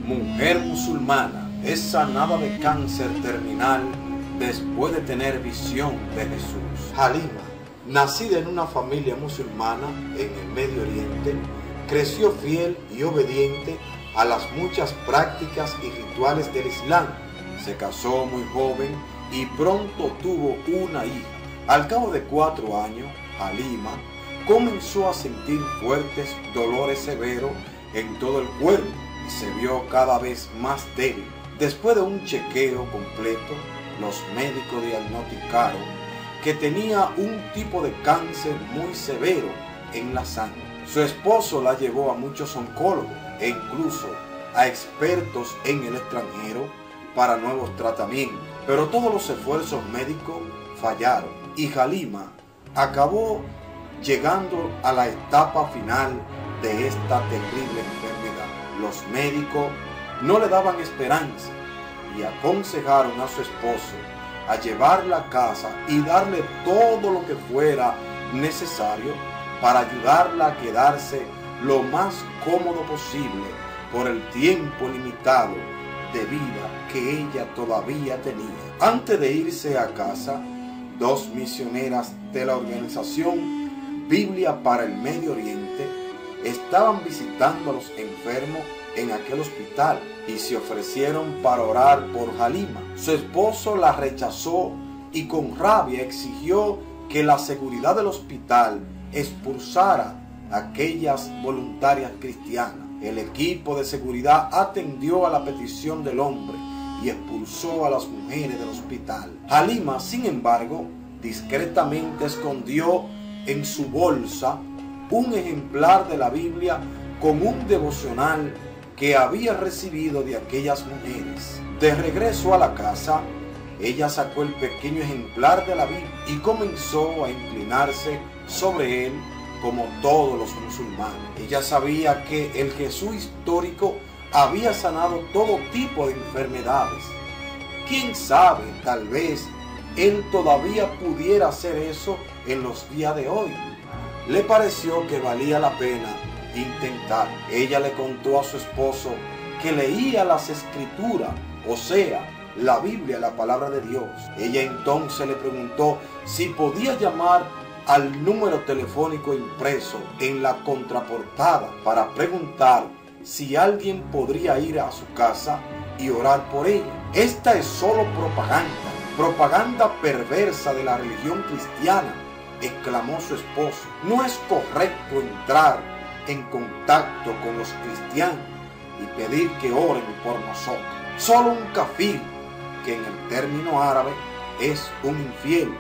Mujer musulmana es sanada de cáncer terminal después de tener visión de Jesús. Halima, nacida en una familia musulmana en el Medio Oriente, creció fiel y obediente a las muchas prácticas y rituales del Islam. Se casó muy joven y pronto tuvo una hija. Al cabo de 4 años, Halima comenzó a sentir fuertes dolores severos en todo el cuerpo y se vio cada vez más débil. Después de un chequeo completo, los médicos diagnosticaron que tenía un tipo de cáncer muy severo en la sangre. Su esposo la llevó a muchos oncólogos e incluso a expertos en el extranjero para nuevos tratamientos, pero todos los esfuerzos médicos fallaron y Halima acabó llegando a la etapa final de esta terrible enfermedad. Los médicos no le daban esperanza y aconsejaron a su esposo a llevarla a casa y darle todo lo que fuera necesario para ayudarla a quedarse lo más cómodo posible por el tiempo limitado de vida que ella todavía tenía. Antes de irse a casa, 2 misioneras de la organización Biblia para el Medio Oriente estaban visitando a los enfermos en aquel hospital y se ofrecieron para orar por Halima. Su esposo la rechazó y con rabia exigió que la seguridad del hospital expulsara a aquellas voluntarias cristianas. El equipo de seguridad atendió a la petición del hombre y expulsó a las mujeres del hospital. Halima, sin embargo, discretamente escondió en su bolsa un ejemplar de la Biblia con un devocional que había recibido de aquellas mujeres. De regreso a la casa, ella sacó el pequeño ejemplar de la Biblia y comenzó a inclinarse sobre él como todos los musulmanes. Ella sabía que el Jesús histórico había sanado todo tipo de enfermedades. ¿Quién sabe? Tal vez él todavía pudiera hacer eso en los días de hoy. Le pareció que valía la pena intentar. Ella le contó a su esposo que leía las escrituras, o sea, la Biblia, la palabra de Dios. Ella entonces le preguntó si podía llamar al número telefónico impreso en la contraportada para preguntar si alguien podría ir a su casa y orar por ella. Esta es solo propaganda perversa de la religión cristiana, exclamó su esposo. No es correcto entrar en contacto con los cristianos y pedir que oren por nosotros. Solo un kafir, que en el término árabe es un infiel,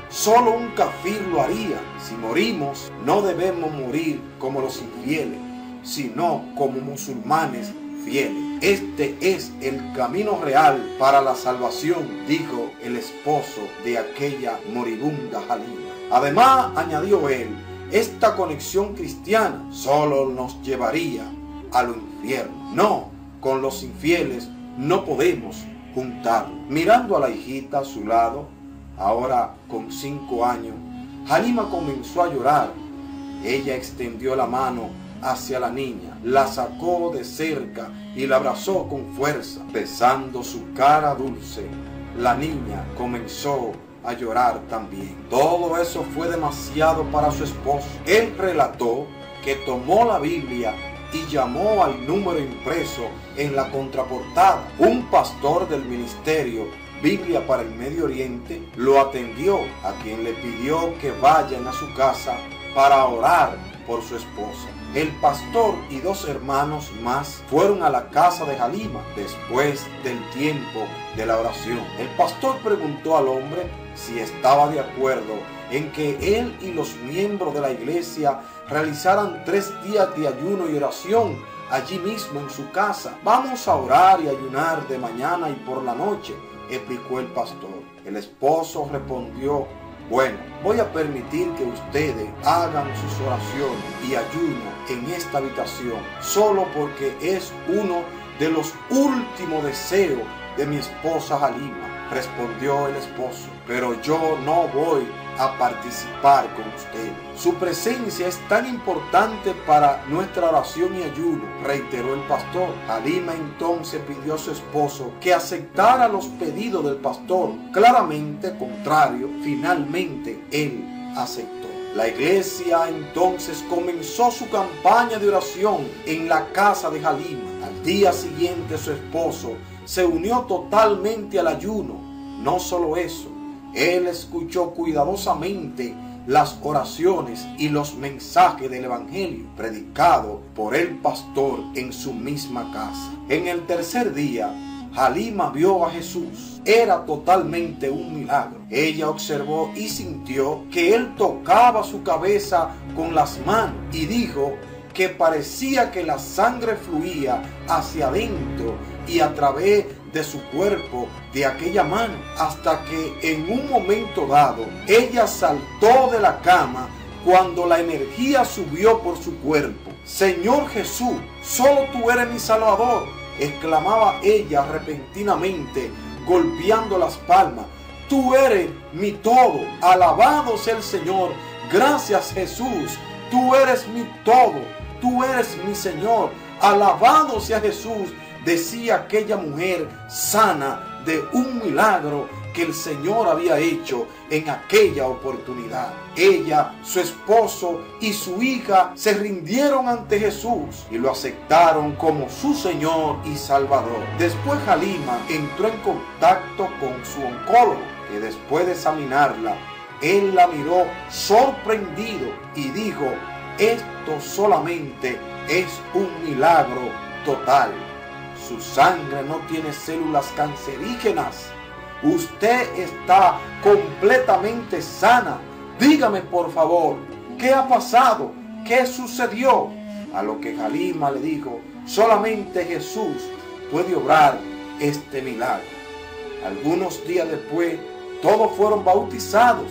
solo un kafir lo haría. Si morimos, no debemos morir como los infieles, sino como musulmanes fieles. Este es el camino real para la salvación, dijo el esposo de aquella moribunda Halima. Además, añadió él, esta conexión cristiana solo nos llevaría a lo infierno. No, con los infieles no podemos juntarnos. Mirando a la hijita a su lado, ahora con 5 años, Halima comenzó a llorar. Ella extendió la mano hacia la niña, la sacó de cerca y la abrazó con fuerza. Besando su cara dulce, la niña comenzó a llorar también. Todo eso fue demasiado para su esposo. Él relató que tomó la Biblia y llamó al número impreso en la contraportada. Un pastor del ministerio Biblia para el Medio Oriente lo atendió, a quien le pidió que vayan a su casa para orar por su esposa. El pastor y 2 hermanos más fueron a la casa de Halima después del tiempo de la oración. El pastor preguntó al hombre si estaba de acuerdo en que él y los miembros de la iglesia realizaran 3 días de ayuno y oración allí mismo en su casa. Vamos a orar y ayunar de mañana y por la noche, explicó el pastor. El esposo respondió: bueno, voy a permitir que ustedes hagan sus oraciones y ayuno en esta habitación, solo porque es uno de los últimos deseos de mi esposa Halima, respondió el esposo. Pero yo no voy a participar con usted. Su presencia es tan importante para nuestra oración y ayuno, reiteró el pastor. Halima entonces pidió a su esposo que aceptara los pedidos del pastor. Claramente contrario, finalmente él aceptó. La iglesia entonces comenzó su campaña de oración en la casa de Halima. Al día siguiente su esposo se unió totalmente al ayuno. No solo eso, él escuchó cuidadosamente las oraciones y los mensajes del evangelio predicado por el pastor en su misma casa. En el tercer día, Halima vio a Jesús. Era totalmente un milagro. Ella observó y sintió que él tocaba su cabeza con las manos y dijo que parecía que la sangre fluía hacia adentro y a través de su cuerpo de aquella mano, hasta que en un momento dado ella saltó de la cama cuando la energía subió por su cuerpo. Señor Jesús, solo tú eres mi Salvador, exclamaba ella repentinamente, golpeando las palmas. Tú eres mi todo, alabado sea el Señor. Gracias Jesús, tú eres mi todo, tú eres mi Señor, alabado sea Jesús, decía aquella mujer sana de un milagro que el Señor había hecho en aquella oportunidad. Ella, su esposo y su hija se rindieron ante Jesús y lo aceptaron como su Señor y Salvador. Después Halima entró en contacto con su oncólogo, que después de examinarla, él la miró sorprendido y dijo: esto solamente es un milagro total. Su sangre no tiene células cancerígenas. Usted está completamente sana. Dígame por favor, ¿qué ha pasado? ¿Qué sucedió? A lo que Halima le dijo: solamente Jesús puede obrar este milagro. Algunos días después, todos fueron bautizados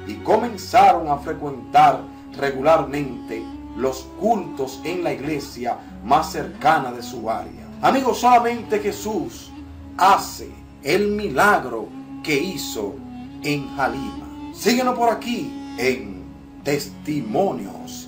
y comenzaron a frecuentar regularmente los cultos en la iglesia más cercana de su área. Amigos, solamente Jesús hace el milagro que hizo en Halima. Síguenos por aquí en Testimonios